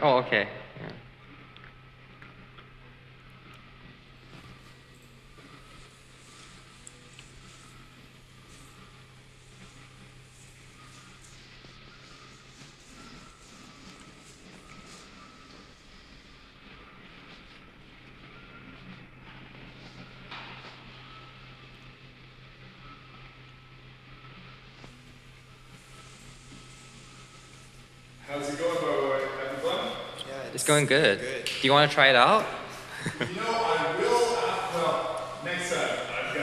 Oh, okay. Yeah. How's it going, by the way? Having fun? Yeah, it's going good. Do you want to try it out? You know, I will, well, next time.